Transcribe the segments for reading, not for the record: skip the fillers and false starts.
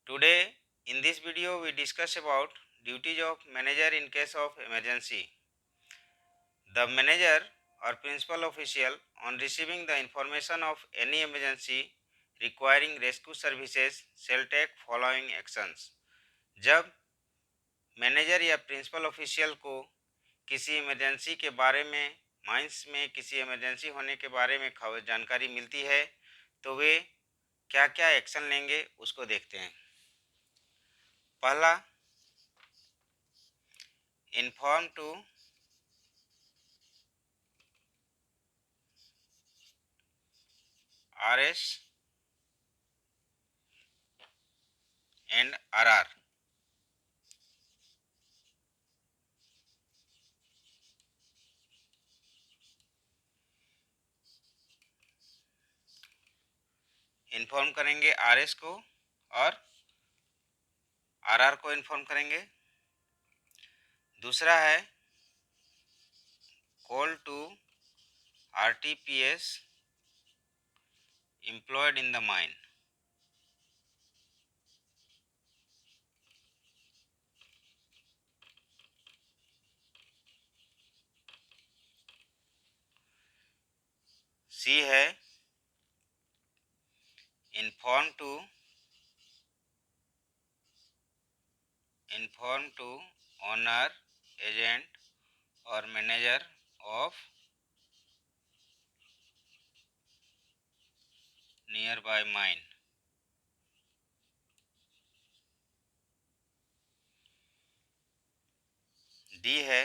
Today, in this video, we discuss about duties of manager in case of emergency. The manager or principal official, on receiving the information of any emergency requiring rescue services, shall take following actions. जब manager या principal official को किसी emergency के बारे में mines में किसी emergency होने के बारे में जानकारी मिलती है तो वे क्या क्या एक्शन लेंगे उसको देखते हैं। पहला, inform to RS and RR. Inform करेंगे आरएस को और आरआर को इन्फॉर्म करेंगे। दूसरा है call to RTPS employed in the mine. C है इन्फॉर्म टू ओनर, एजेंट और manager of nearby mine. D है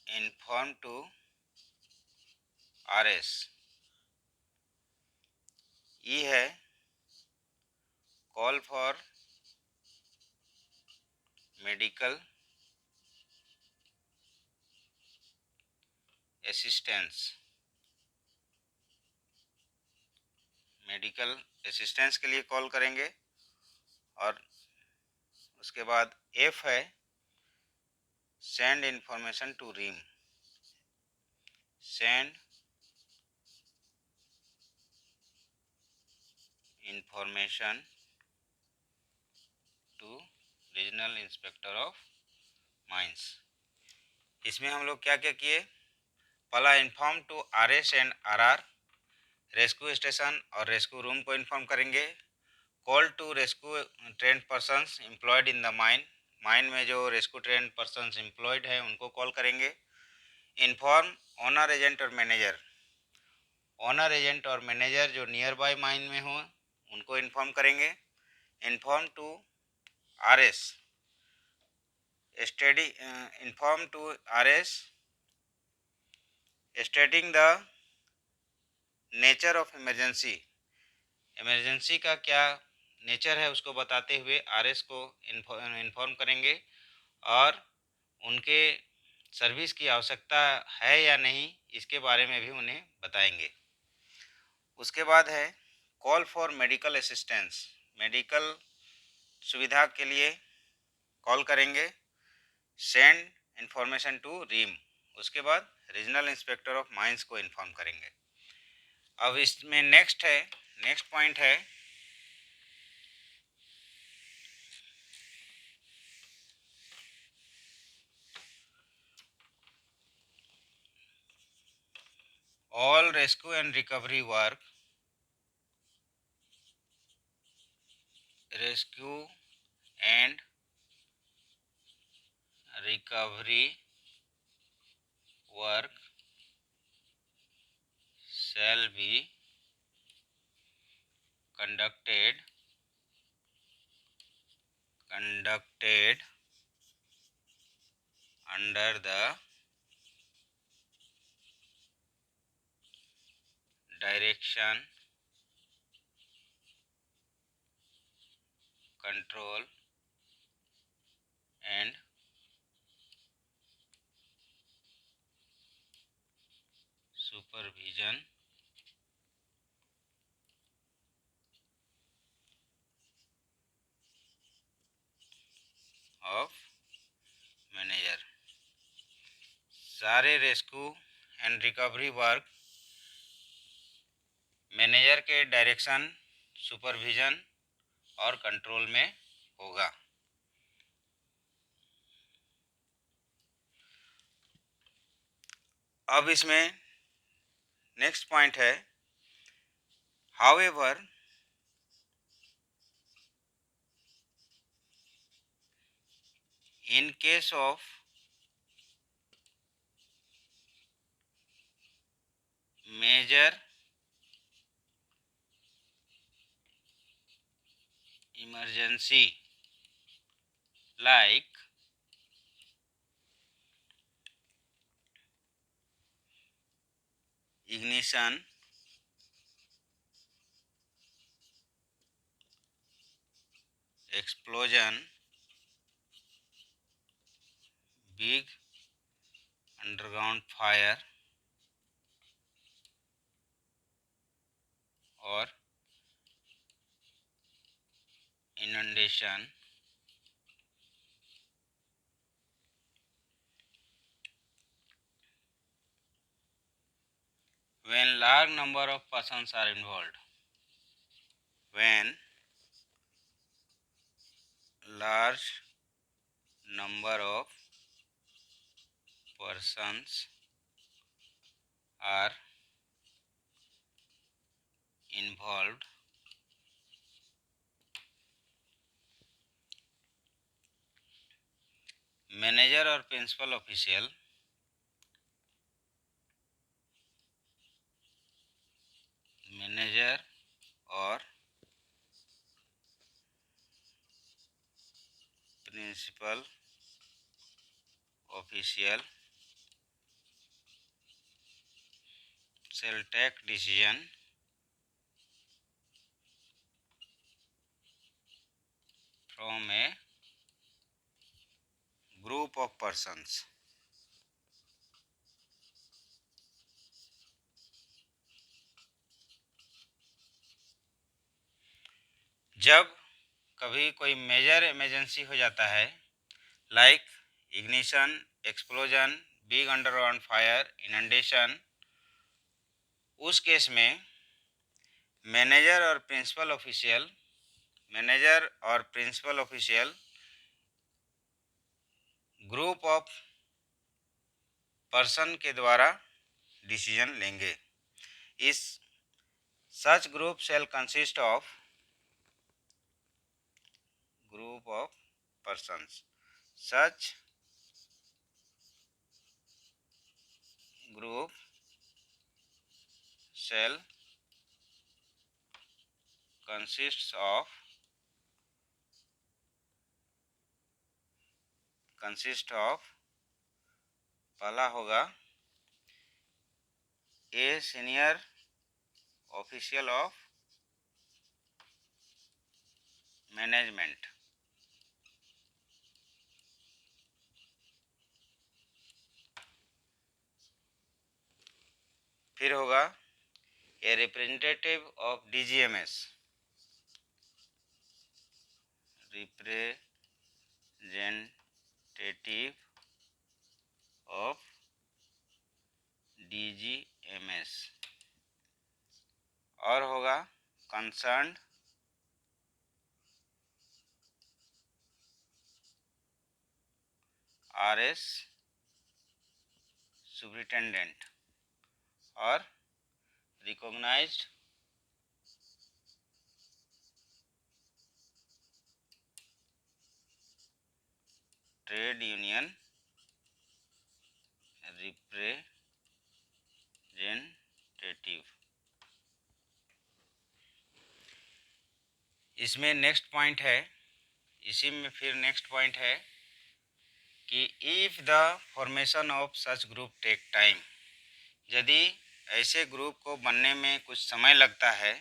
इन्फॉर्म टू आरएस। ई है call for medical assistance. Medical assistance के लिए कॉल करेंगे। और उसके बाद एफ है सेंड इंफॉर्मेशन टू रीम। Send information to regional inspector of mines. इसमें हम लोग क्या क्या किए। पहला, inform to RS and RR, rescue station और रेस्क्यू रूम को इन्फॉर्म करेंगे। Call to rescue trained persons employed in the mine, mine में जो रेस्क्यू ट्रेंड पर्सन्स एम्प्लॉयड है उनको कॉल करेंगे। इन्फॉर्म ओनर, एजेंट और मैनेजर, ओनर, एजेंट और मैनेजर जो नियर बाय माइन में हो उनको इन्फॉर्म करेंगे। Inform to RS study, inform to RS stating the nature of emergency, emergency का क्या नेचर है उसको बताते हुए आरएस को इन्फॉर्म करेंगे और उनके सर्विस की आवश्यकता है या नहीं इसके बारे में भी उन्हें बताएंगे। उसके बाद है call for medical assistance, medical सुविधा के लिए कॉल करेंगे। सेंड इंफॉर्मेशन टू रीम, उसके बाद रीजनल इंस्पेक्टर ऑफ माइंस को इन्फॉर्म करेंगे। अब इसमें नेक्स्ट पॉइंट है all rescue and recovery work, rescue and recovery work shall be conducted under the direction, control and supervision of manager। सारे rescue and recovery work manager के direction, supervision और control में होगा। अब इसमें नेक्स्ट पॉइंट है, however in case of major emergency like ignition, explosion, big underground fire or inundation, when large number of persons are involved, when large number of persons are involved, manager or principal official manager or principal official shall take decision from a group of persons. जब कभी कोई major emergency हो जाता है, like ignition, explosion, big underground fire, inundation, उस case में manager और principal official group of person के द्वारा डिसीजन लेंगे। इस such group shall consist of group of persons, such group shall consists of पहला होगा a senior official of management, फिर होगा a representative of DGMS, representative of DGMS, और होगा कंसर्न्ड आरएस सुपरिटेंडेंट और रिकॉग्नाइज्ड ट्रेड यूनियन रिप्रेजेंटेटिव। इसमें next point है, इसी में फिर नेक्स्ट पॉइंट है कि if the formation of such group take time, यदि ऐसे ग्रुप को बनने में कुछ समय लगता है,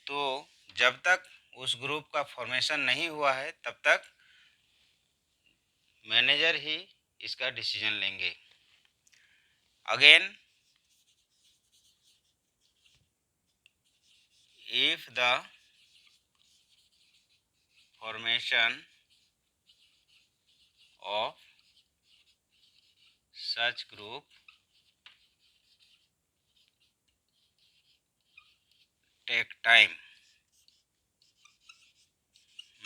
तो जब तक उस ग्रुप का फॉर्मेशन नहीं हुआ है तब तक मैनेजर ही इसका डिसीजन लेंगे। Again, if the formation of such group take time.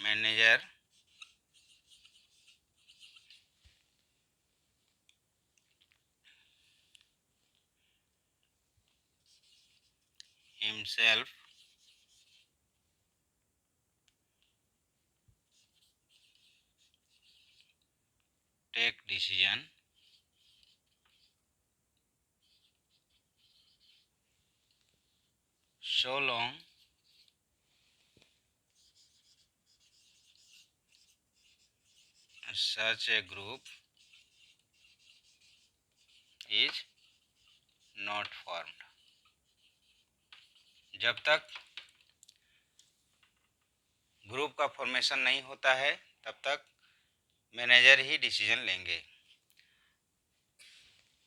Manager himself take decision so long such a group is not formed. जब तक ग्रुप का फॉर्मेशन नहीं होता है तब तक मैनेजर ही डिसीजन लेंगे।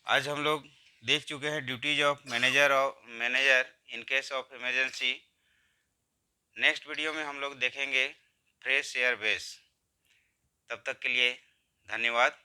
आज हम लोग देख चुके हैं duties of manager in case of emergency. Next video में हम लोग देखेंगे फ्रेश एयर बेस। तब तक के लिए धन्यवाद।